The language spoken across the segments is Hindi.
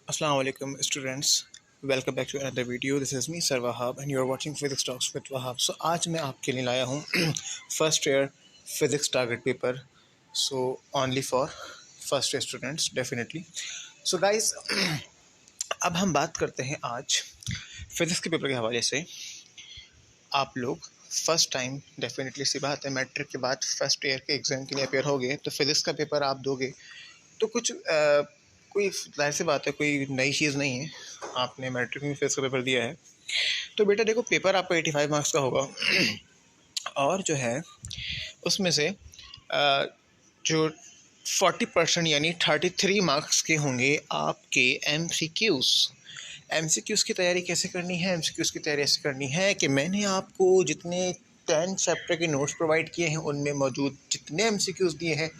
Assalamu alaikum students, welcome back to another video. This is me sir Wahab and you are watching physics talks with Wahab. So आज मैं आपके लिए लाया हूँ first year physics target paper, so only for first year students definitely. So guys, अब हम बात करते हैं आज फिज़िक्स के पेपर के हवाले से। आप लोग फर्स्ट टाइम डेफिनेटली सी बात है, मैट्रिक के बाद फर्स्ट ईयर के एग्ज़ाम के लिए अपेयर हो गए, तो फिज़िक्स का पेपर आप दोगे तो कुछ कोई जाहिर सी बात है, कोई नई चीज़ नहीं है। आपने मैट्रिक में फिज़िक्स का पेपर दिया है तो बेटा देखो, पेपर आपका 85 मार्क्स का होगा और जो है उसमें से जो 40% यानी 33 मार्क्स के होंगे आपके एमसीक्यूज़ की तैयारी कैसे करनी है? एमसीक्यूज़ की तैयारी ऐसे करनी है कि मैंने आपको जितने 10 चैप्टर के नोट्स प्रोवाइड किए हैं उनमें मौजूद जितने एमसीक्यूज़ दिए हैं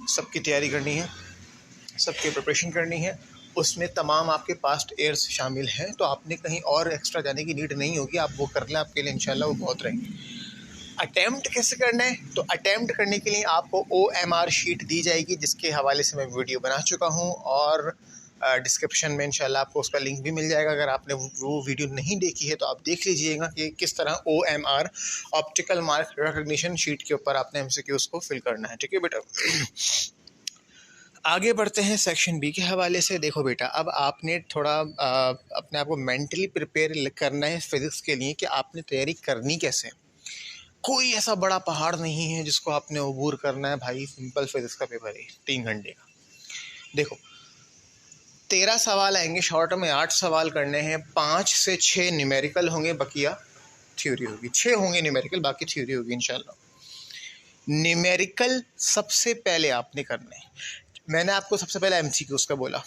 सबकी तैयारी करनी है, सबकी प्रिपरेशन करनी है। उसमें तमाम आपके पास्ट ईयर्स शामिल हैं, तो आपने कहीं और एक्स्ट्रा जाने की नीड नहीं होगी। आप वो कर लें, आपके लिए इंशाल्लाह वो बहुत रहेंगे। अटैम्प्ट कैसे करना है? तो अटैम्प्ट करने के लिए आपको OMR शीट दी जाएगी, जिसके हवाले से मैं वीडियो बना चुका हूँ और डिस्क्रिप्शन में इंशाल्लाह आपको उसका लिंक भी मिल जाएगा। अगर आपने वो वीडियो नहीं देखी है तो आप देख लीजिएगा कि किस तरह OMR optical mark recognition sheet के ऊपर आपने MCQs को फिल करना है। ठीक है बेटा, आगे बढ़ते हैं सेक्शन बी के हवाले से। देखो बेटा, अब आपने थोड़ा अपने आप को मेंटली प्रिपेयर करना है फिज़िक्स के लिए कि आपने तैयारी करनी कैसे। कोई ऐसा बड़ा पहाड़ नहीं है जिसको आपने अबूर करना है भाई। सिंपल फिज़िक्स का पेपर है 3 घंटे का। देखो 13 सवाल आएंगे शॉर्ट में, 8 सवाल करने हैं, 5 से 6 न्यूमेरिकल होंगे, बकिया थ्योरी होगी। 6 होंगे न्यूमेरिकल, बाकी थ्योरी होगी इंशाल्लाह। न्यूमेरिकल सबसे पहले आपने करना है। मैंने आपको सबसे पहले एमसीक्यूज़ का बोला।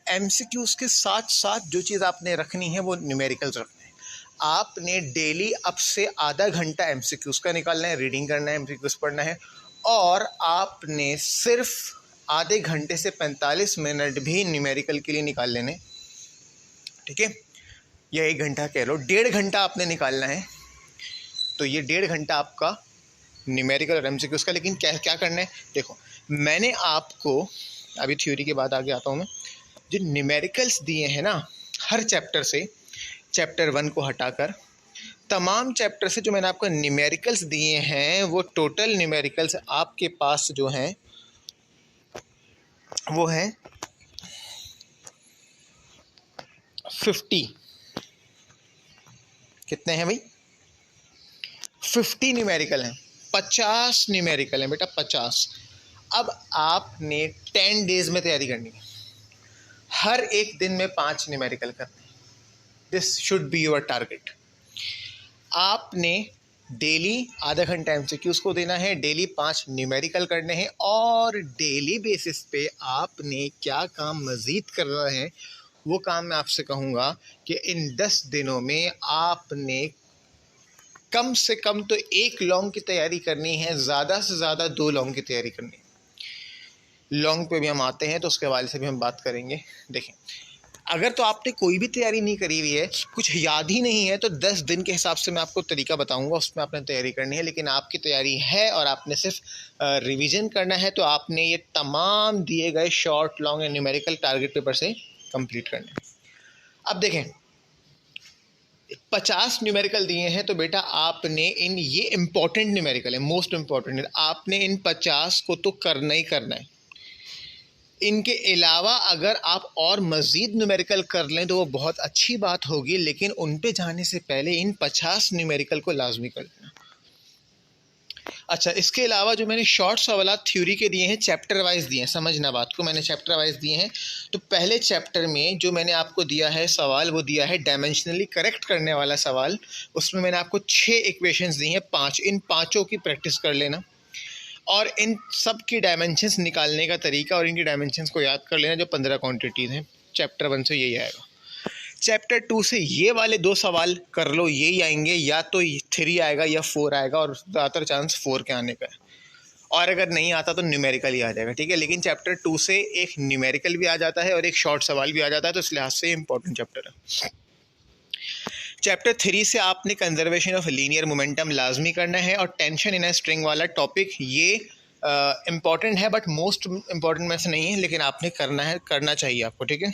एमसीक्यूज़ के साथ साथ जो चीज़ आपने रखनी है वो न्यूमेरिकल्स रखना है। आपने डेली अब से आधा घंटा एमसीक्यूज़ का निकालना है, रीडिंग करना है, एमसीक्यूज़ पढ़ना है, और आपने सिर्फ आधे घंटे से 45 मिनट भी न्यूमेरिकल के लिए निकाल लेने। ठीक है, या 1 घंटा कह लो, 1.5 घंटा आपने निकालना है। तो ये 1.5 घंटा आपका न्यूमेरिकल और एमसीक्यूज़ का। लेकिन क्या क्या करना है? देखो, मैंने आपको अभी थ्योरी के बाद आगे आता हूँ मैं। जो न्यूमेरिकल्स दिए हैं ना, हर चैप्टर से, चैप्टर 1 को हटाकर तमाम चैप्टर से जो मैंने आपको न्यूमेरिकल्स दिए हैं, वो टोटल न्यूमेरिकल्स आपके पास जो हैं वो हैं 50। कितने हैं भाई? 50 न्यूमेरिकल हैं, 50 न्यूमेरिकल हैं बेटा, 50। अब आपने 10 डेज में तैयारी करनी है, हर एक दिन में 5 न्यूमेरिकल करने हैं। This should be your target. आपने डेली आधा घंटा एमसीक्यूज़ को देना है, डेली 5 न्यूमेरिकल करने हैं, और डेली बेसिस पे आपने क्या काम मज़ीद करना है वो काम मैं आपसे कहूँगा कि इन 10 दिनों में आपने कम से कम तो 1 लॉन्ग की तैयारी करनी है, ज़्यादा से ज़्यादा 2 लॉन्ग की तैयारी करनी है। लॉन्ग पे भी हम आते हैं तो उसके हवाले से भी हम बात करेंगे। देखें, अगर तो आपने कोई भी तैयारी नहीं करी हुई है, कुछ याद ही नहीं है, तो 10 दिन के हिसाब से मैं आपको तरीका बताऊंगा, उसमें आपने तैयारी करनी है। लेकिन आपकी तैयारी है और आपने सिर्फ रिवीजन करना है, तो आपने ये तमाम दिए गए short, long and numerical target paper से कंप्लीट करना है। अब देखें, 50 न्यूमेरिकल दिए हैं, तो बेटा आपने ये इंपॉर्टेंट न्यूमेरिकल है, मोस्ट इंपॉर्टेंट, आपने इन 50 को तो करना ही करना है। इनके अलावा अगर आप और मज़ीद न्यूमेरिकल कर लें तो वो बहुत अच्छी बात होगी, लेकिन उन पे जाने से पहले इन 50 न्यूमेरिकल को लाजमी कर लेना। अच्छा, इसके अलावा जो मैंने शॉर्ट सवाल थ्योरी के दिए हैं, चैप्टर वाइज दिए हैं, समझना बात को, मैंने चैप्टर वाइज दिए हैं। तो पहले चैप्टर में जो मैंने आपको दिया है सवाल, वो दिया है डायमेंशनली करेक्ट करने वाला सवाल। उसमें मैंने आपको 6 इक्वेशंस दी हैं, 5। इन 5 की प्रैक्टिस कर लेना और इन सब की डायमेंशंस निकालने का तरीका और इनकी डायमेंशंस को याद कर लेना, जो 15 क्वांटिटीज़ हैं। चैप्टर 1 से यही आएगा। चैप्टर 2 से ये वाले 2 सवाल कर लो, यही आएंगे, या तो 3 आएगा या 4 आएगा, और ज़्यादातर चांस 4 के आने का है। और अगर नहीं आता तो न्यूमेरिकल ही आ जाएगा। ठीक है, लेकिन चैप्टर 2 से एक न्यूमेरिकल भी आ जाता है और एक शॉर्ट सवाल भी आ जाता है, तो इस लिहाज से इंपॉर्टेंट चैप्टर है। चैप्टर 3 से आपने कंजर्वेशन ऑफ लीनियर मोमेंटम लाजमी करना है, और टेंशन इन अ स्ट्रिंग वाला टॉपिक ये इम्पॉर्टेंट है बट मोस्ट इम्पॉर्टेंट में से नहीं है, लेकिन आपने करना है, करना चाहिए आपको, ठीक है।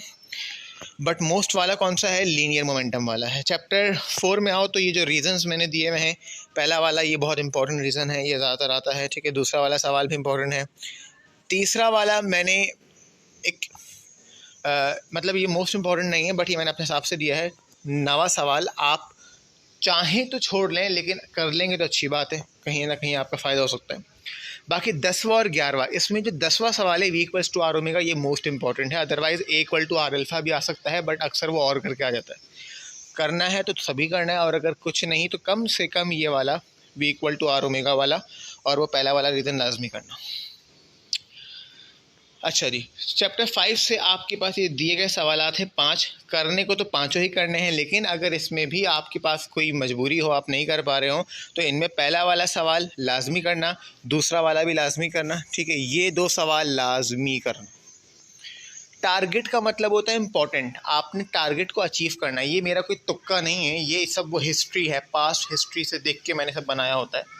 बट मोस्ट वाला कौन सा है? लीनियर मोमेंटम वाला है। चैप्टर 4 में आओ तो ये जो रीजंस मैंने दिए हुए हैं, पहला वाला ये बहुत इंपॉर्टेंट रीज़न है, ये ज़्यादातर आता है, ठीक है। दूसरा वाला सवाल भी इम्पॉर्टेंट है। तीसरा वाला मैंने एक मतलब ये मोस्ट इम्पॉर्टेंट नहीं है बट ये मैंने अपने हिसाब से दिया है। नवा सवाल आप चाहें तो छोड़ लें, लेकिन कर लेंगे तो अच्छी बात है, कहीं ना कहीं आपका फ़ायदा हो सकता है। बाकी 10वां और 11वां, इसमें जो 10वां सवाल है V equals to R omega, ये मोस्ट इंपॉर्टेंट है। Otherwise A equal to R alpha भी आ सकता है, बट अक्सर वो और करके आ जाता है। करना है तो सभी करना है, और अगर कुछ नहीं तो कम से कम ये वाला V equal to R omega वाला और वो पहला वाला रीज़न लाजमी करना। अच्छा जी, चैप्टर 5 से आपके पास ये दिए गए सवालात हैं 5। करने को तो पाँचों ही करने हैं, लेकिन अगर इसमें भी आपके पास कोई मजबूरी हो, आप नहीं कर पा रहे हो, तो इनमें पहला वाला सवाल लाजमी करना, दूसरा वाला भी लाजमी करना, ठीक है। ये 2 सवाल लाजमी करना। टारगेट का मतलब होता है इम्पॉर्टेंट, आपने टारगेट को अचीव करना है। ये मेरा कोई तुक्का नहीं है, ये सब वो हिस्ट्री है, पास्ट हिस्ट्री से देख के मैंने सब बनाया होता है।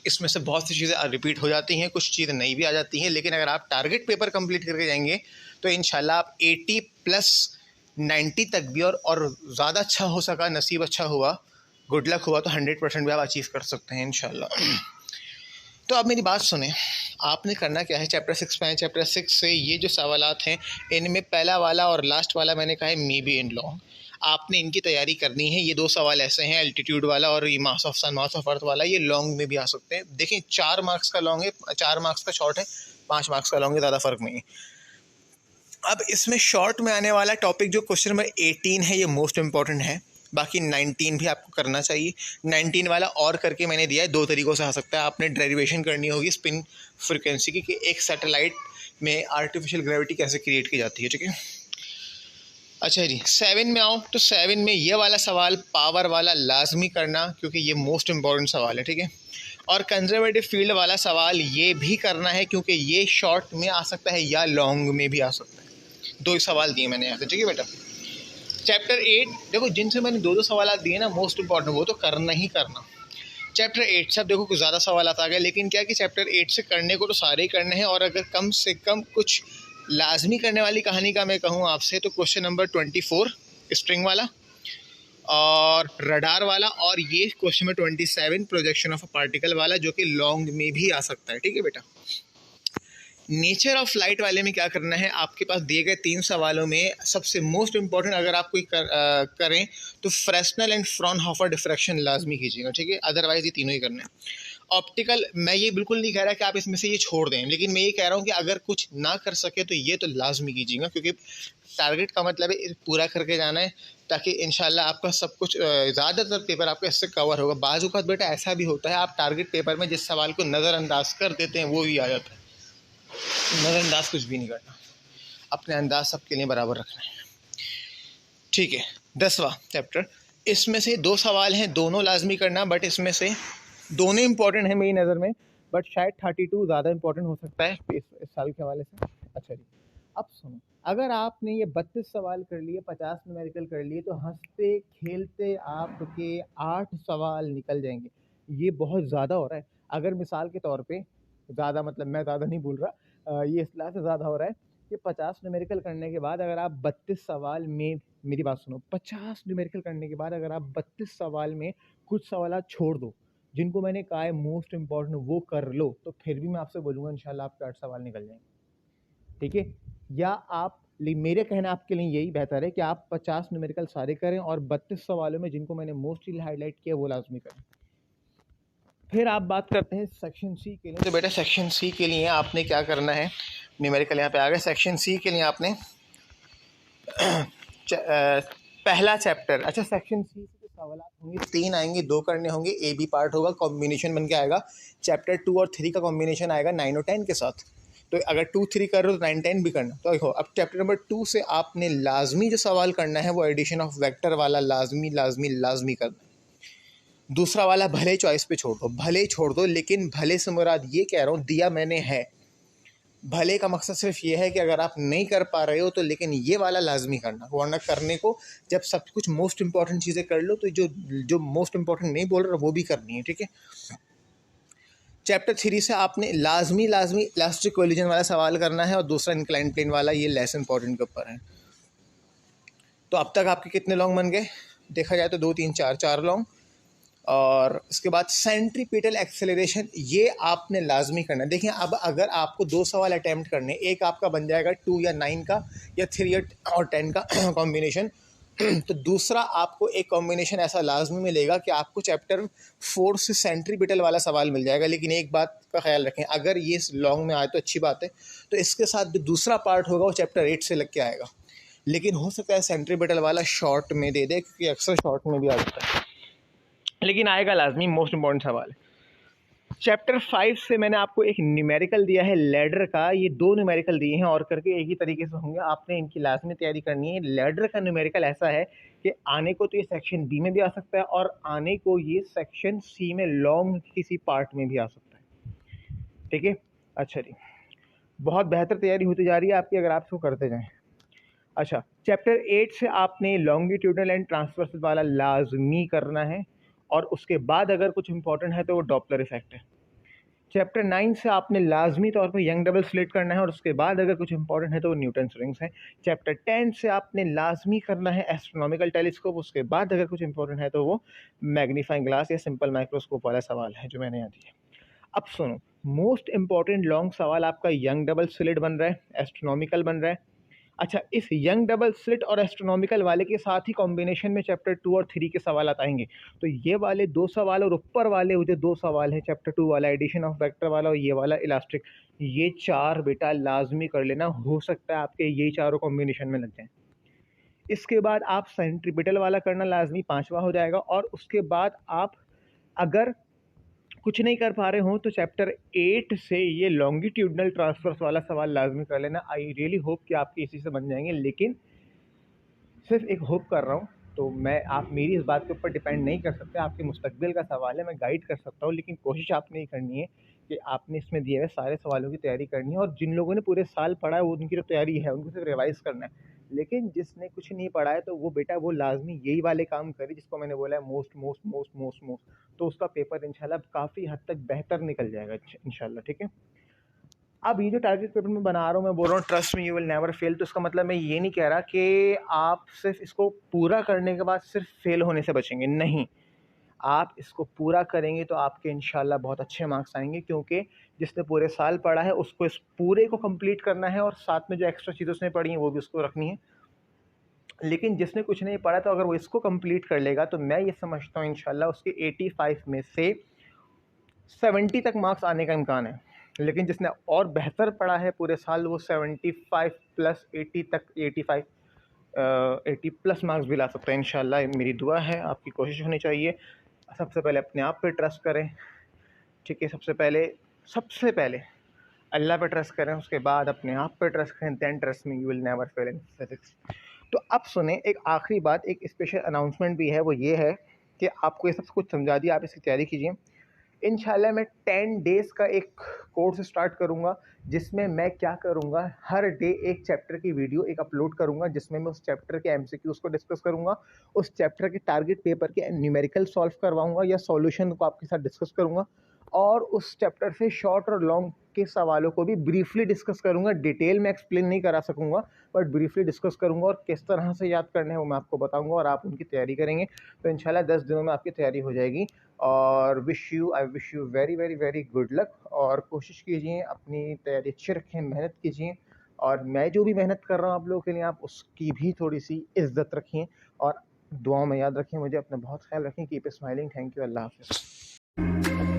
इसमें से बहुत सी चीज़ें रिपीट हो जाती हैं, कुछ चीज़ें नई भी आ जाती हैं, लेकिन अगर आप टारगेट पेपर कंप्लीट करके जाएंगे तो इंशाल्लाह आप 80 प्लस 90 तक भी, और ज़्यादा अच्छा हो सका, नसीब अच्छा हुआ, गुड लक हुआ, तो 100% भी आप अचीव कर सकते हैं इंशाल्लाह। तो अब मेरी बात सुने, आपने करना क्या है। चैप्टर 6 पे आए। चैप्टर 6 से ये जो सवालात हैं, इनमें पहला वाला और लास्ट वाला मैंने कहा है मे बी इन लॉन्ग, आपने इनकी तैयारी करनी है। ये 2 सवाल ऐसे हैं, एल्टीट्यूड वाला और ये mass of sun mass of earth वाला, ये लॉन्ग में भी आ सकते हैं। देखें 4 मार्क्स का लॉन्ग है, 4 मार्क्स का शॉर्ट है, 5 मार्क्स का लॉन्ग है, ज़्यादा फर्क नहीं है। अब इसमें शॉर्ट में आने वाला टॉपिक जो क्वेश्चन नंबर 18 है, ये मोस्ट इंपॉर्टेंट है। बाकी 19 भी आपको करना चाहिए। 19 वाला और करके मैंने दिया है, 2 तरीक़ों से आ सकता है। आपने डेरिवेशन करनी होगी स्पिन फ्रिक्वेंसी की, कि एक सैटेलाइट में आर्टिफिशियल ग्रेविटी कैसे क्रिएट की जाती है, ठीक है। अच्छा जी, 7 में आओ तो 7 में ये वाला सवाल पावर वाला लाजमी करना, क्योंकि ये मोस्ट इम्पॉर्टेंट सवाल है, ठीक है। और कंजर्वेटिव फील्ड वाला सवाल ये भी करना है, क्योंकि ये शॉर्ट में आ सकता है या लॉन्ग में भी आ सकता है। 2 सवाल दिए मैंने यहाँ से, ठीक है बेटा। चैप्टर 8 देखो, जिनसे मैंने 2 सवाल दिए ना मोस्ट इंपॉर्टेंट, वो तो करना ही करना। चैप्टर 8 से अब देखो कुछ ज़्यादा सवाल आ गए, लेकिन क्या कि चैप्टर 8 से करने को तो सारे ही करने हैं, और अगर कम से कम कुछ लाजमी करने वाली कहानी का मैं कहूँ आपसे, तो क्वेश्चन नंबर 24 स्ट्रिंग वाला और रडार वाला, और ये question number 27 projection of a particle वाला, जो कि लॉन्ग में भी आ सकता है, ठीक है बेटा। नेचर ऑफ लाइट वाले में क्या करना है, आपके पास दिए गए 3 सवालों में सबसे मोस्ट इंपॉर्टेंट अगर आप कोई करें तो फ्रेस्नेल एंड फ्रॉनहोफर डिफ्रैक्शन लाजमी कीजिएगा, ठीक है। अदरवाइज ये तीनों ही करने हैं। ऑप्टिकल, मैं ये बिल्कुल नहीं कह रहा कि आप इसमें से ये छोड़ दें, लेकिन मैं ये कह रहा हूँ कि अगर कुछ ना कर सके तो ये तो लाजमी कीजिएगा, क्योंकि टारगेट का मतलब है पूरा करके जाना है, ताकि इंशाल्लाह आपका सब कुछ ज़्यादातर पेपर आपका इससे कवर होगा। बाज़ औक़ात बेटा ऐसा भी होता है, आप टारगेट पेपर में जिस सवाल को नज़रअंदाज कर देते हैं वो भी आ जाता है। नज़रअंदाज कुछ भी नहीं करना, अपने अंदाज सबके लिए बराबर रखना है, ठीक है। 10वां चैप्टर, इसमें से 2 सवाल हैं, दोनों लाजमी करना, बट इसमें से दोनों इंपॉर्टेंट हैं मेरी नज़र में, बट शायद 32 ज़्यादा इंपॉर्टेंट हो सकता है इस साल के हवाले से। अच्छा जी, अब सुनो, अगर आपने ये 32 सवाल कर लिए, 50 न्यूमेरिकल कर लिए, तो हंसते खेलते आपके 8 सवाल निकल जाएंगे। ये बहुत ज़्यादा हो रहा है। अगर मिसाल के तौर पे, ज़्यादा मतलब मैं ज़्यादा नहीं बोल रहा, ये इसलिए से ज़्यादा हो रहा है कि 50 न्यूमेरिकल करने के बाद अगर आप 32 सवाल में, मेरी बात सुनो, 50 न्यूमेरिकल करने के बाद अगर आप 32 सवाल में कुछ सवाल छोड़ दो जिनको मैंने कहा है मोस्ट इंपॉर्टेंट, वो कर लो, तो फिर भी मैं आपसे बोलूँगा इंशाल्लाह आपके 8 सवाल निकल जाएंगे, ठीक है। या आप, मेरे कहना आपके लिए यही बेहतर है कि आप 50 न्यूमेरिकल सारे करें और 32 सवालों में जिनको मैंने मोस्टली हाईलाइट किया वो लाजमी करें। फिर आप बात करते हैं सेक्शन सी के लिए। तो बेटा सेक्शन सी के लिए आपने क्या करना है, न्यूमेरिकल यहाँ पे आ गए। सेक्शन सी के लिए आपने पहला चैप्टर, अच्छा सेक्शन सी से सवाल होंगे 3 आएंगे, 2 करने होंगे, ए बी पार्ट होगा, कॉम्बिनेशन बन के आएगा। चैप्टर 2 और 3 का कॉम्बिनेशन आएगा 9 और 10 के साथ, तो अगर 2-3 कर रहे हो तो 9-10 भी करना। तो देखो अब चैप्टर नंबर 2 से आपने लाजमी जो सवाल करना है वो एडिशन ऑफ वेक्टर वाला लाजमी लाजमी लाजमी करना है। दूसरा वाला भले चॉइस पे छोड़ दो, भले छोड़ दो, लेकिन भले से मुराद ये कह रहा हूँ, दिया मैंने है, भले का मकसद सिर्फ ये है कि अगर आप नहीं कर पा रहे हो तो लेकिन ये वाला लाजमी करना, वरना करने को जब सब कुछ मोस्ट इंपॉर्टेंट चीज़ें कर लो तो जो जो मोस्ट इंपॉर्टेंट नहीं बोल रहा वो भी करनी है, ठीक है। चैप्टर 3 से आपने लाजमी इलास्टिक कोलिजन वाला सवाल करना है और दूसरा इंक्लाइन प्लेन वाला, ये लेस इंपॉर्टेंट के ऊपर है। तो अब तक आपके कितने लॉन्ग बन गए? देखा जाए तो 2 3 4 लॉन्ग। और इसके बाद सेंट्रीपिटल एक्सेलरेशन, ये आपने लाजमी करना है। देखिए अब अगर आपको 2 सवाल अटैम्प्ट करने, एक आपका बन जाएगा 2 या 9 का या 3 और 10 का कॉम्बिनेशन, तो दूसरा आपको एक कॉम्बिनेशन ऐसा लाजमी मिलेगा कि आपको चैप्टर 4 से सेंट्रीपिटल वाला सवाल मिल जाएगा। लेकिन एक बात का ख्याल रखें, अगर ये लॉन्ग में आए तो अच्छी बात है, तो इसके साथ जो दूसरा पार्ट होगा वो चैप्टर 8 से लग के आएगा। लेकिन हो सकता है सेंट्रीपिटल वाला शॉर्ट में दे दे, क्योंकि अक्सर शॉर्ट में भी आ जाता है, लेकिन आएगा लाजमी, मोस्ट इंपॉर्टेंट सवाल है। चैप्टर 5 से मैंने आपको एक न्यूमेरिकल दिया है लैडर का, ये 2 न्यूमेरिकल दिए हैं और करके एक ही तरीके से होंगे, आपने इनकी लाजमी तैयारी करनी है। लैडर का न्यूमेरिकल ऐसा है कि आने को तो ये सेक्शन बी में भी आ सकता है और आने को ये सेक्शन सी में लॉन्ग किसी पार्ट में भी आ सकता है, ठीक है। अच्छा जी, बहुत बेहतर तैयारी होती जा रही है आपकी अगर आप इसको करते जाएँ। अच्छा, चैप्टर 8 से आपने लॉन्गिट्यूडनल एंड ट्रांसवर्सल वाला लाजमी करना है और उसके बाद अगर कुछ इंपॉर्टेंट है तो वो डॉपलर इफेक्ट है। चैप्टर 9 से आपने लाजमी तौर पर यंग डबल स्लिट करना है और उसके बाद अगर कुछ इंपॉर्टेंट है तो वो न्यूटन्स रिंग्स है। चैप्टर 10 से आपने लाजमी करना है एस्ट्रोनॉमिकल टेलीस्कोप, उसके बाद अगर कुछ इंपॉर्टेंट है तो वो मैग्नीफाइंग ग्लास या सिंपल माइक्रोस्कोप वाला सवाल है जो मैंने यहाँ दिया। अब सुनो, मोस्ट इंपॉर्टेंट लॉन्ग सवाल आपका यंग डबल स्लिट बन रहा है, एस्ट्रोनॉमिकल बन रहा है। अच्छा, इस यंग डबल स्लिट और एस्ट्रोनॉमिकल वाले के साथ ही कॉम्बिनेशन में चैप्टर 2 और 3 के सवाल आएंगे। तो ये वाले 2 सवाल और ऊपर वाले जो 2 सवाल हैं, चैप्टर 2 वाला एडिशन ऑफ वेक्टर वाला और ये वाला इलास्टिक, ये 4 बेटा लाजमी कर लेना। हो सकता है आपके ये चारों कॉम्बिनेशन में लग जाएं। इसके बाद आप सेंट्रीपिटल वाला करना लाजमी, 5वां हो जाएगा। और उसके बाद आप अगर कुछ नहीं कर पा रहे हो तो चैप्टर 8 से ये लॉन्गिट्यूडनल ट्रांसफर्स वाला सवाल लाजमी कर लेना। आई रियली होप कि आपके इसी से बन जाएंगे, लेकिन सिर्फ एक होप कर रहा हूँ, तो मैं आप मेरी इस बात के ऊपर डिपेंड नहीं कर सकते। आपके मुस्तकबिल का सवाल है, मैं गाइड कर सकता हूँ, लेकिन कोशिश आपने ये करनी है कि आपने इसमें दिए हुए सारे सवालों की तैयारी करनी है। और जिन लोगों ने पूरे साल पढ़ा है वो उनकी तो तैयारी है, उनको सिर्फ रिवाइज़ करना है। लेकिन जिसने कुछ नहीं पढ़ा है तो वो बेटा वो लाजमी यही वाले काम करे जिसको मैंने बोला है most most most most most, तो उसका पेपर इंशाल्लाह काफ़ी हद तक बेहतर निकल जाएगा इंशाल्लाह, ठीक है। अब ये जो टारगेट पेपर मैं बना रहा हूँ, मैं बोल रहा हूँ trust me you will never fail, तो इसका मतलब मैं ये नहीं कह रहा कि आप सिर्फ इसको पूरा करने के बाद सिर्फ फेल होने से बचेंगे, नहीं। आप इसको पूरा करेंगे तो आपके इंशाल्लाह बहुत अच्छे मार्क्स आएंगे, क्योंकि जिसने पूरे साल पढ़ा है उसको इस पूरे को कंप्लीट करना है और साथ में जो एक्स्ट्रा चीज़ें उसने पढ़ी हैं वो भी उसको रखनी है। लेकिन जिसने कुछ नहीं पढ़ा तो अगर वो इसको कंप्लीट कर लेगा तो मैं ये समझता हूँ इंशाल्लाह उसके 85 में से 70 तक मार्क्स आने का इम्कान है। लेकिन जिसने और बेहतर पढ़ा है पूरे साल, वो 75 प्लस 80 तक 80 प्लस मार्क्स भी ला सकता है इंशाल्लाह। मेरी दुआ है, आपकी कोशिश होनी चाहिए। सबसे पहले अपने आप पे ट्रस्ट करें, ठीक है। सबसे पहले अल्लाह पे ट्रस्ट करें, उसके बाद अपने आप पे ट्रस्ट करें, then trust me you will never fail in physics. तो अब सुने, एक आखिरी बात, एक स्पेशल अनाउंसमेंट भी है, वो ये है कि आपको ये सब कुछ समझा दिया, आप इसकी तैयारी कीजिए। इंशाल्लाह मैं 10 डेज़ का एक कोर्स स्टार्ट करूँगा, जिसमें मैं क्या करूँगा, हर डे एक चैप्टर की वीडियो एक अपलोड करूँगा, जिसमें मैं उस चैप्टर के एमसीक्यूज़ को डिस्कस करूँगा, उस चैप्टर के टारगेट पेपर के न्यूमेरिकल सॉल्व करवाऊँगा या सॉल्यूशन को आपके साथ डिस्कस करूँगा, और उस चैप्टर से शॉर्ट और लॉन्ग के सवालों को भी ब्रीफली डिस्कस करूँगा। डिटेल में एक्सप्लेन नहीं करा सकूँगा, बट ब्रीफली डिस्कस करूँगा, और किस तरह से याद करने हैं वो मैं आपको बताऊँगा, और आप उनकी तैयारी करेंगे तो इंशाल्लाह 10 दिनों में आपकी तैयारी हो जाएगी। और I wish you very very very good luck. और कोशिश कीजिए अपनी तैयारी अच्छी रखें, मेहनत कीजिए, और मैं जो भी मेहनत कर रहा हूँ आप लोगों के लिए, आप उसकी भी थोड़ी सी इज्जत रखें और दुआओं में याद रखें मुझे। अपना बहुत ख्याल रखें। Keep smiling. Thank you. Allah हाफ़िज़।